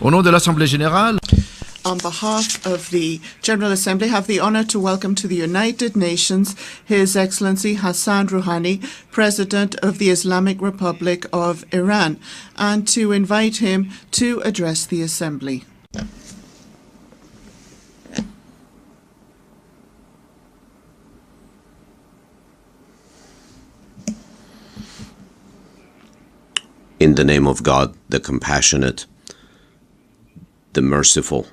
Au nom de l'Assemblée générale, on behalf of the General Assembly, have the honor to welcome to the United Nations His Excellency Hassan Rouhani, President of the Islamic Republic of Iran, and to invite him to address the Assembly. In the name of God, the compassionate, the merciful.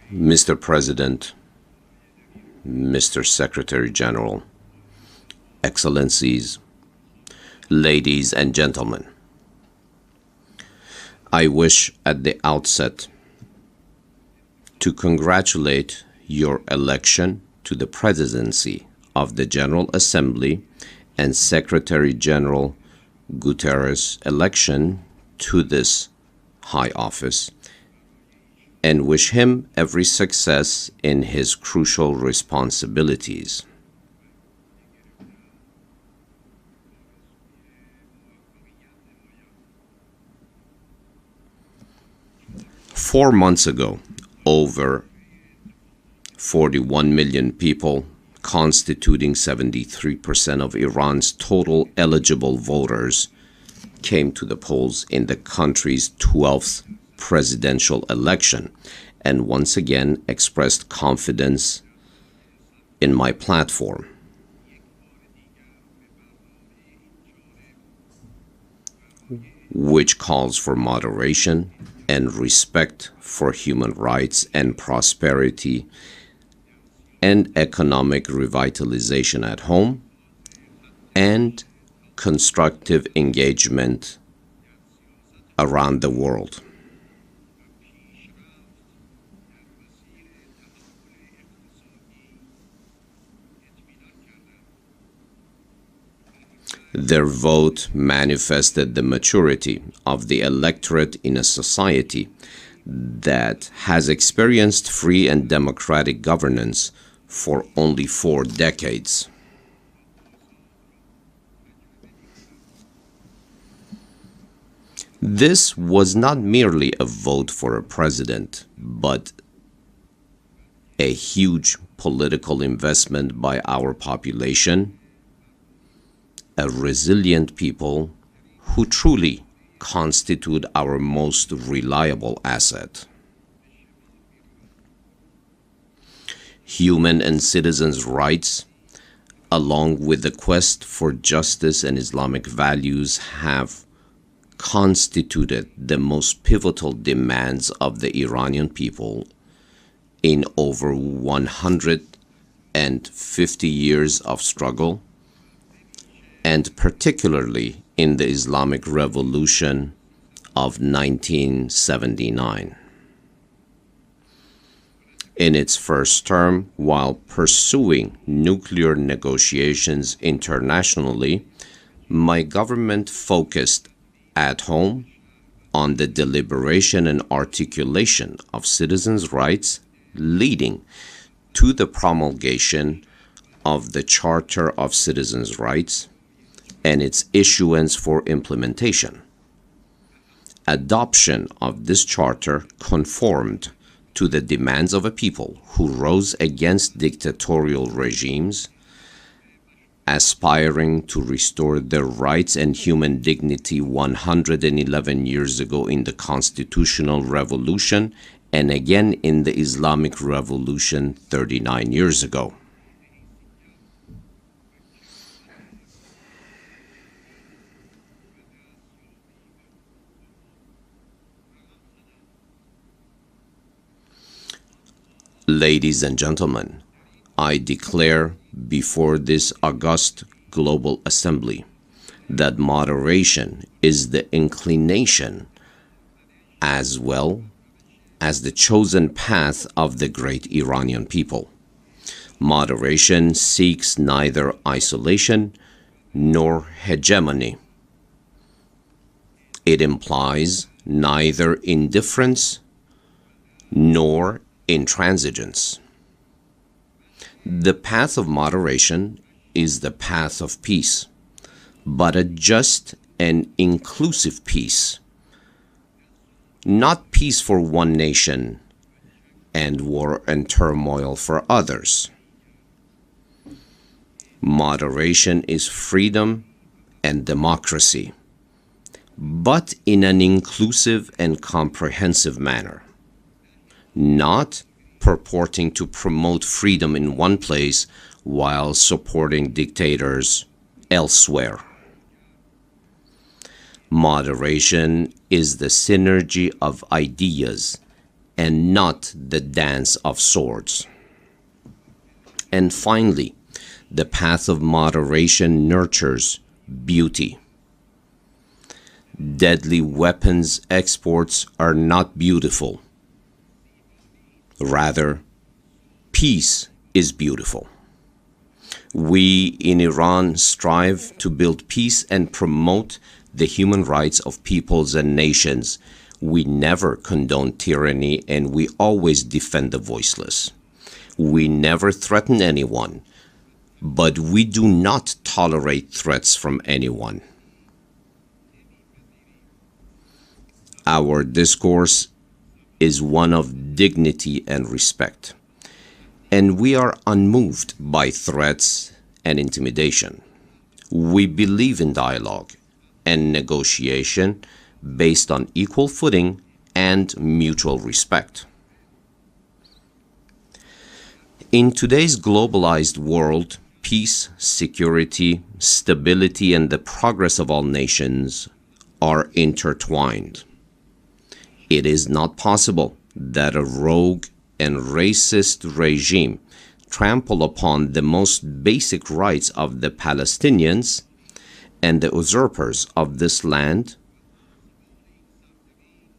Mr. President, Mr. Secretary General, Excellencies, ladies and gentlemen, I wish at the outset to congratulate your election to the presidency of the General Assembly and Secretary General Guterres' election to this high office, and wish him every success in his crucial responsibilities. Four months ago, over 41 million people, constituting 73% of Iran's total eligible voters, came to the polls in the country's 12th presidential election and once again expressed confidence in my platform. Which calls for moderation and respect for human rights and prosperity and economic revitalization at home and constructive engagement around the world. Their vote manifested the maturity of the electorate in a society that has experienced free and democratic governance for only 4 decades. This was not merely a vote for a president, but a huge political investment by our population, a resilient people who truly constitute our most reliable asset. Human and citizens' rights, along with the quest for justice and Islamic values, have constituted the most pivotal demands of the Iranian people in over 150 years of struggle, and particularly in the Islamic Revolution of 1979. In its first term, while pursuing nuclear negotiations internationally, my government focused at home on the deliberation and articulation of citizens' rights, leading to the promulgation of the Charter of Citizens' Rights and its issuance for implementation. Adoption of this charter conformed to the demands of a people who rose against dictatorial regimes, aspiring to restore their rights and human dignity 111 years ago in the Constitutional Revolution and again in the Islamic Revolution 39 years ago. Ladies and gentlemen, I declare before this august global assembly that moderation is the inclination as well as the chosen path of the great Iranian people. Moderation seeks neither isolation nor hegemony. It implies neither indifference nor intransigence. The path of moderation is the path of peace, but a just and inclusive peace, not peace for one nation and war and turmoil for others. Moderation is freedom and democracy, but in an inclusive and comprehensive manner, not purporting to promote freedom in one place while supporting dictators elsewhere. Moderation is the synergy of ideas and not the dance of swords. And finally, the path of moderation nurtures beauty. Deadly weapons exports are not beautiful. Rather, peace is beautiful. We in Iran strive to build peace and promote the human rights of peoples and nations. We never condone tyranny, and we always defend the voiceless. We never threaten anyone, but we do not tolerate threats from anyone. Our discourse is one of dignity and respect, and we are unmoved by threats and intimidation. We believe in dialogue and negotiation based on equal footing and mutual respect. In today's globalized world, peace, security, stability, and the progress of all nations are intertwined. It is not possible that a rogue and racist regime trample upon the most basic rights of the Palestinians and the usurpers of this land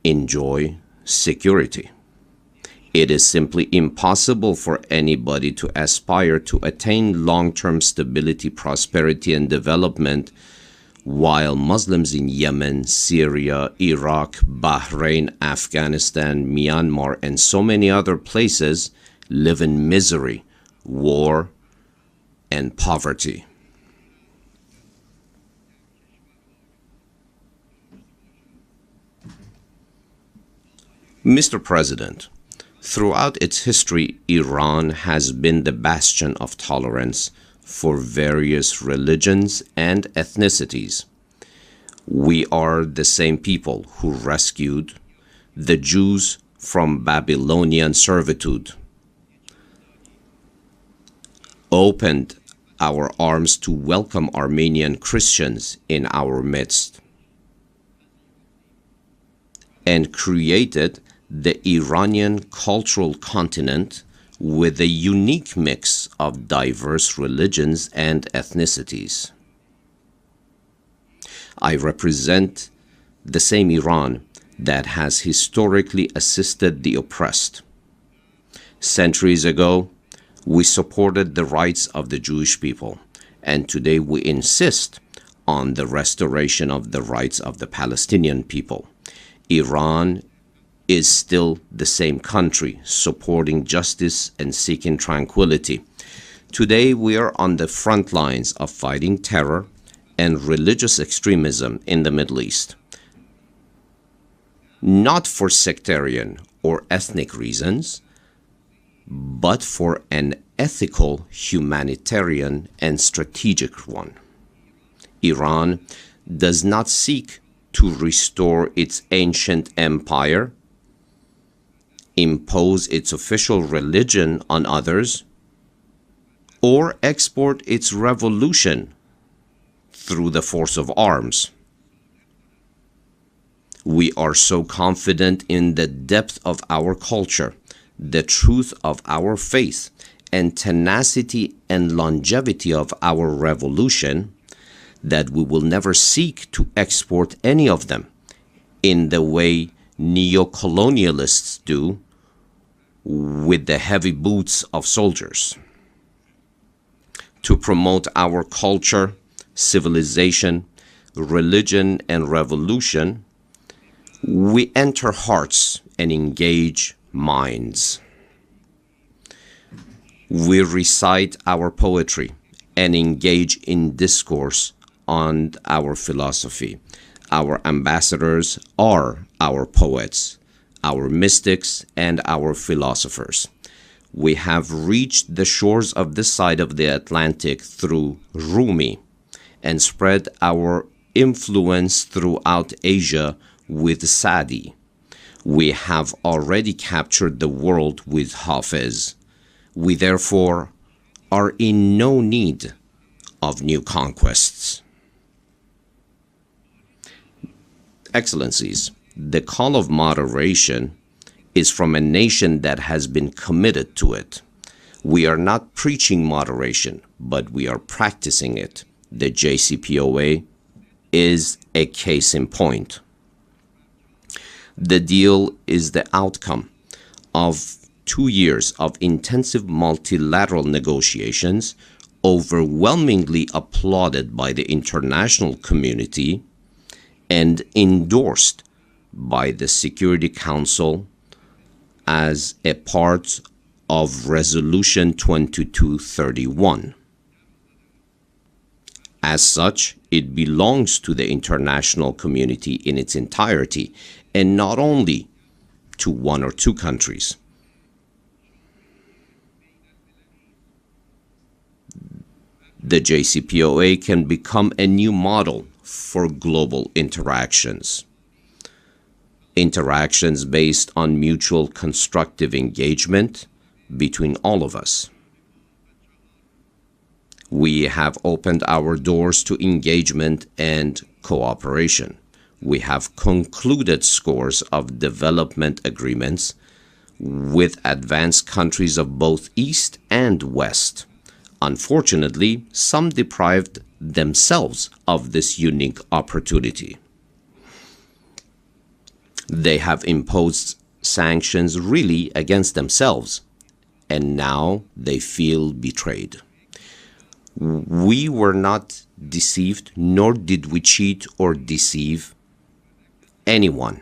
enjoy security. It is simply impossible for anybody to aspire to attain long-term stability, prosperity, and development while Muslims in Yemen, Syria, Iraq, Bahrain, Afghanistan, Myanmar, and so many other places live in misery, war, and poverty. Mr. President, throughout its history, Iran has been the bastion of tolerance for various religions and ethnicities. We are the same people who rescued the Jews from Babylonian servitude, opened our arms to welcome Armenian Christians in our midst, and created the Iranian cultural continent with a unique mix of diverse religions and ethnicities. I represent the same Iran that has historically assisted the oppressed. Centuries ago, we supported the rights of the Jewish people, and today we insist on the restoration of the rights of the Palestinian people. Iran is still the same country, supporting justice and seeking tranquility. Today, we are on the front lines of fighting terror and religious extremism in the Middle East, not for sectarian or ethnic reasons, but for an ethical, humanitarian, and strategic one. Iran does not seek to restore its ancient empire, impose its official religion on others, or export its revolution through the force of arms. We are so confident in the depth of our culture, the truth of our faith, and tenacity and longevity of our revolution that we will never seek to export any of them in the way neo-colonialists do with the heavy boots of soldiers. To promote our culture, civilization, religion, and revolution, we enter hearts and engage minds. We recite our poetry and engage in discourse on our philosophy. Our ambassadors are our poets, our mystics, and our philosophers. We have reached the shores of this side of the Atlantic through Rumi and spread our influence throughout Asia with Sadi. We have already captured the world with Hafiz. We therefore are in no need of new conquests. Excellencies, the call of moderation is from a nation that has been committed to it. We are not preaching moderation, but we are practicing it. The JCPOA is a case in point. The deal is the outcome of 2 years of intensive multilateral negotiations, overwhelmingly applauded by the international community and endorsed by the Security Council as a part of Resolution 2231. As such, it belongs to the international community in its entirety, and not only to one or two countries. The JCPOA can become a new model for global interactions. Interactions based on mutual constructive engagement between all of us. We have opened our doors to engagement and cooperation. We have concluded scores of development agreements with advanced countries of both East and West. Unfortunately, some deprived themselves of this unique opportunity. They have imposed sanctions really against themselves, and now they feel betrayed. We were not deceived, nor did we cheat or deceive anyone.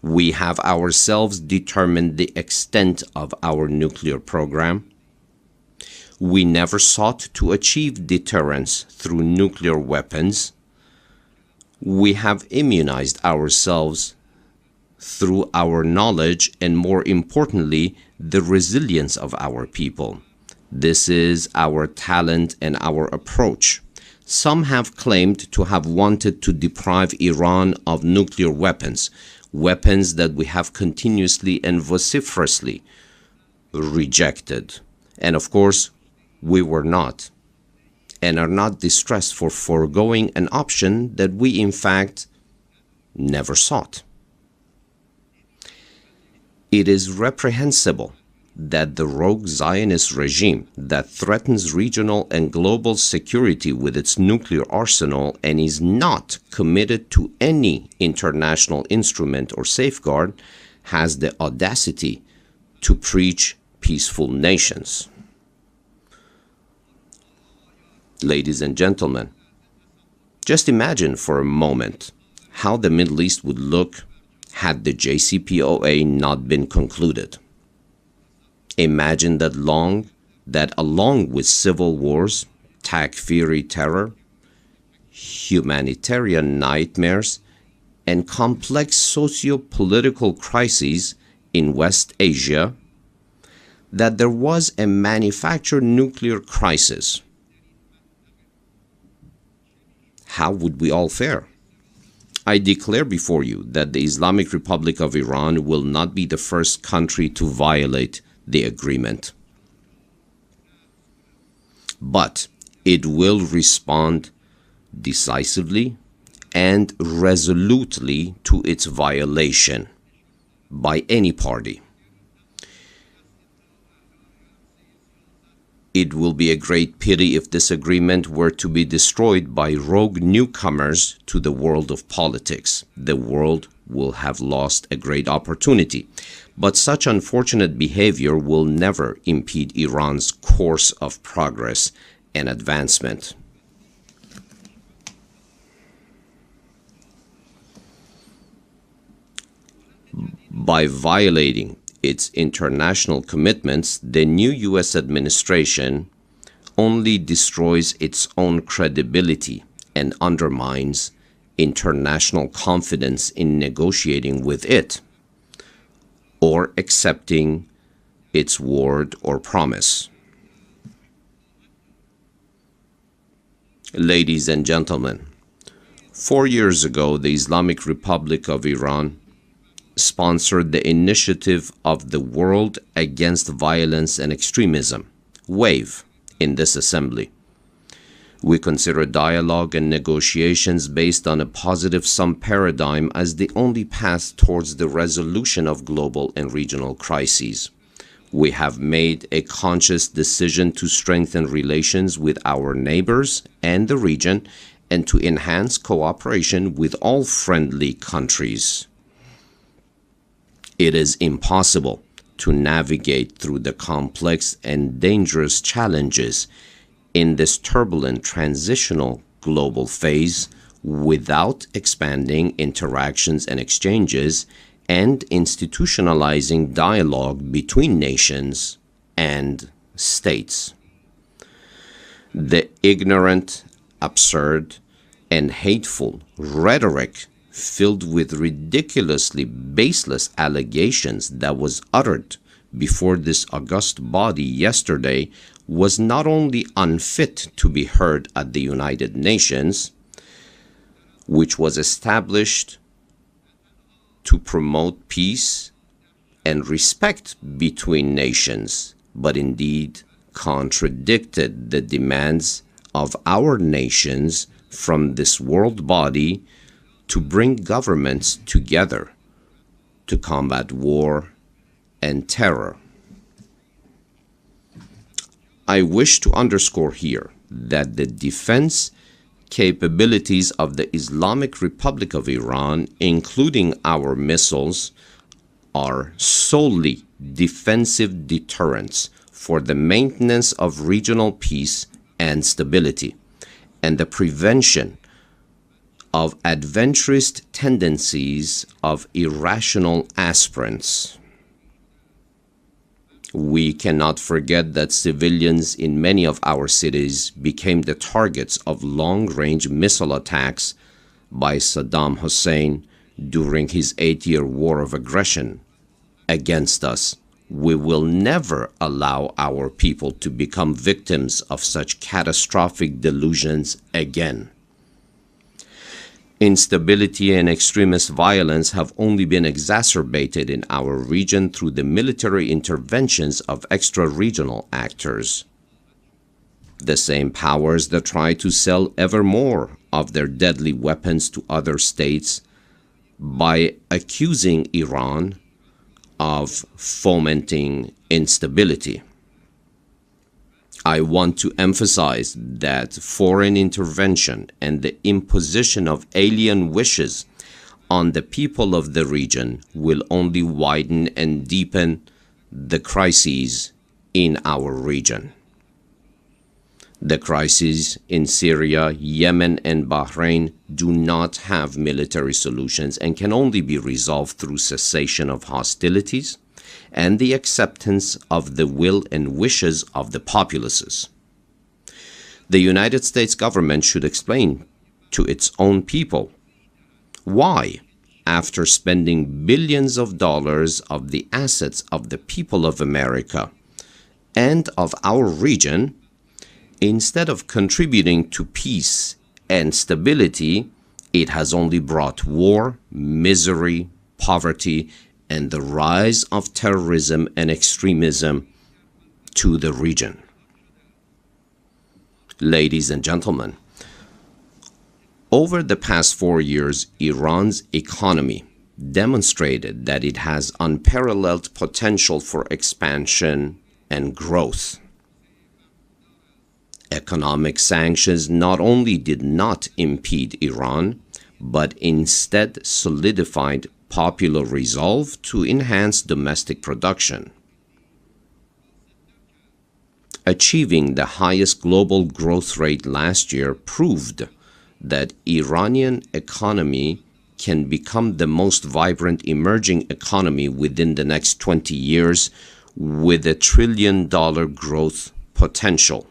We have ourselves determined the extent of our nuclear program. We never sought to achieve deterrence through nuclear weapons. We have immunized ourselves through our knowledge and, more importantly, the resilience of our people. This is our talent and our approach. Some have claimed to have wanted to deprive Iran of nuclear weapons, weapons that we have continuously and vociferously rejected. And of course, we were not, and are not distressed for foregoing an option that we in fact never sought. It is reprehensible that the rogue Zionist regime that threatens regional and global security with its nuclear arsenal and is not committed to any international instrument or safeguard has the audacity to preach peaceful nations. Ladies and gentlemen, just imagine for a moment how the Middle East would look had the JCPOA not been concluded. Imagine that along with civil wars, Takfiri terror, humanitarian nightmares, and complex socio-political crises in West Asia, that there was a manufactured nuclear crisis. How would we all fare? I declare before you that the Islamic Republic of Iran will not be the first country to violate the agreement. But it will respond decisively and resolutely to its violation by any party. It will be a great pity if this agreement were to be destroyed by rogue newcomers to the world of politics. The world will have lost a great opportunity. But such unfortunate behavior will never impede Iran's course of progress and advancement. By violating its international commitments, the new U.S. administration only destroys its own credibility and undermines international confidence in negotiating with it or accepting its word or promise. Ladies and gentlemen, 4 years ago, the Islamic Republic of Iran sponsored the initiative of the World Against Violence and Extremism, WAVE, in this assembly. We consider dialogue and negotiations based on a positive-sum paradigm as the only path towards the resolution of global and regional crises. We have made a conscious decision to strengthen relations with our neighbors and the region and to enhance cooperation with all friendly countries. It is impossible to navigate through the complex and dangerous challenges in this turbulent transitional global phase without expanding interactions and exchanges and institutionalizing dialogue between nations and states. The ignorant, absurd, and hateful rhetoric filled with ridiculously baseless allegations that was uttered before this august body yesterday was not only unfit to be heard at the United Nations, which was established to promote peace and respect between nations, but indeed contradicted the demands of our nations from this world body to bring governments together to combat war and terror. I wish to underscore here that the defense capabilities of the Islamic Republic of Iran, including our missiles, are solely defensive deterrents for the maintenance of regional peace and stability, and the prevention of adventurous tendencies of irrational aspirants. We cannot forget that civilians in many of our cities became the targets of long-range missile attacks by Saddam Hussein during his 8-year war of aggression against us. We will never allow our people to become victims of such catastrophic delusions again. Instability and extremist violence have only been exacerbated in our region through the military interventions of extra-regional actors. The same powers that try to sell ever more of their deadly weapons to other states by accusing Iran of fomenting instability. I want to emphasize that foreign intervention and the imposition of alien wishes on the people of the region will only widen and deepen the crises in our region. The crises in Syria, Yemen, and Bahrain do not have military solutions and can only be resolved through cessation of hostilities and the acceptance of the will and wishes of the populaces. The United States government should explain to its own people why, after spending billions of dollars of the assets of the people of America and of our region, instead of contributing to peace and stability, it has only brought war, misery, poverty, and the rise of terrorism and extremism to the region. Ladies and gentlemen, over the past 4 years, Iran's economy demonstrated that it has unparalleled potential for expansion and growth. Economic sanctions not only did not impede Iran, but instead solidified popular resolve to enhance domestic production. Achieving the highest global growth rate last year proved that Iranian economy can become the most vibrant emerging economy within the next 20 years with $1 trillion growth potential.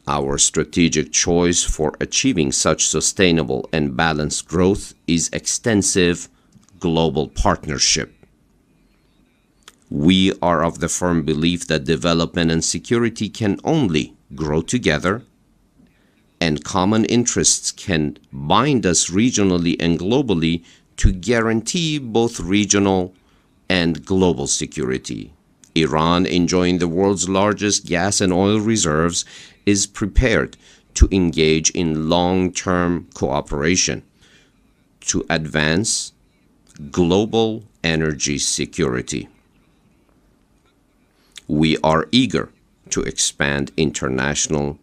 Our strategic choice for achieving such sustainable and balanced growth is extensive global partnership. We are of the firm belief that development and security can only grow together, and common interests can bind us regionally and globally to guarantee both regional and global security. Iran, enjoying the world's largest gas and oil reserves, is prepared to engage in long-term cooperation to advance global energy security. We are eager to expand international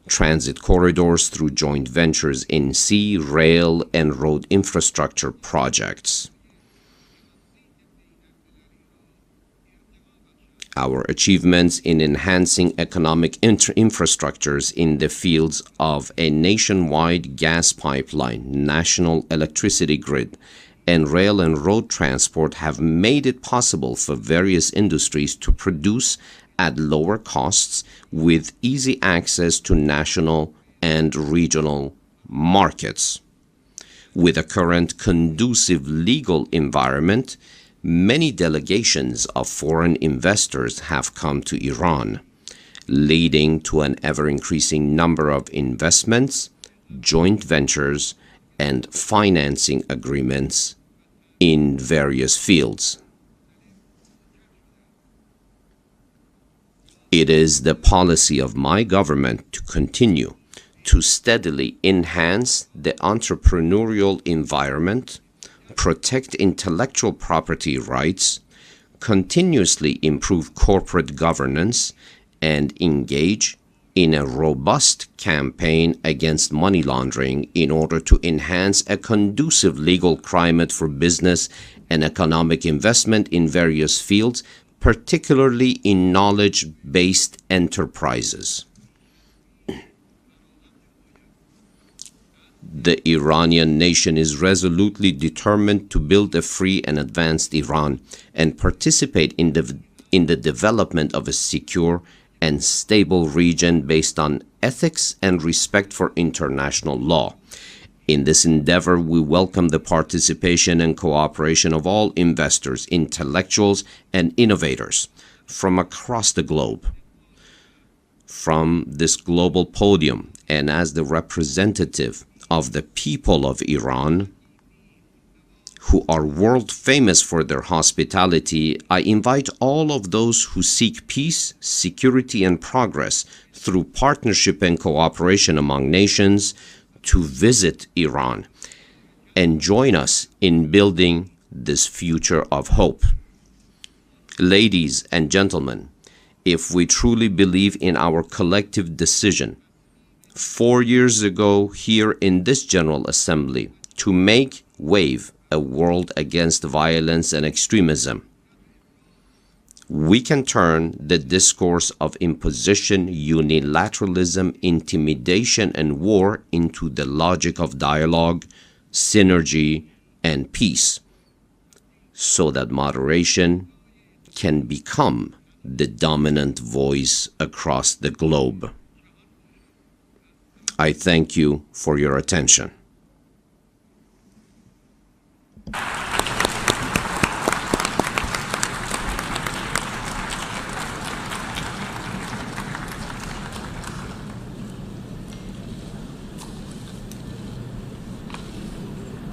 transit corridors through joint ventures in sea, rail, and road infrastructure projects. Our achievements in enhancing economic infrastructures in the fields of a nationwide gas pipeline, national electricity grid, and rail and road transport have made it possible for various industries to produce at lower costs with easy access to national and regional markets. With a current conducive legal environment, many delegations of foreign investors have come to Iran, leading to an ever-increasing number of investments, joint ventures, and financing agreements in various fields. It is the policy of my government to continue to steadily enhance the entrepreneurial environment, protect intellectual property rights, continuously improve corporate governance, and engage in a robust campaign against money laundering in order to enhance a conducive legal climate for business and economic investment in various fields, particularly in knowledge-based enterprises. The Iranian nation is resolutely determined to build a free and advanced Iran and participate in the development of a secure and stable region based on ethics and respect for international law. In this endeavor, we welcome the participation and cooperation of all investors, intellectuals, and innovators from across the globe. From this global podium and as the representative of the people of Iran, who are world famous for their hospitality, I invite all of those who seek peace, security, and progress through partnership and cooperation among nations to visit Iran and join us in building this future of hope. Ladies and gentlemen, if we truly believe in our collective decision 4 years ago here in this General Assembly to make wave a world against violence and extremism, we can turn the discourse of imposition, unilateralism, intimidation, and war into the logic of dialogue, synergy, and peace, so that moderation can become the dominant voice across the globe. I thank you for your attention.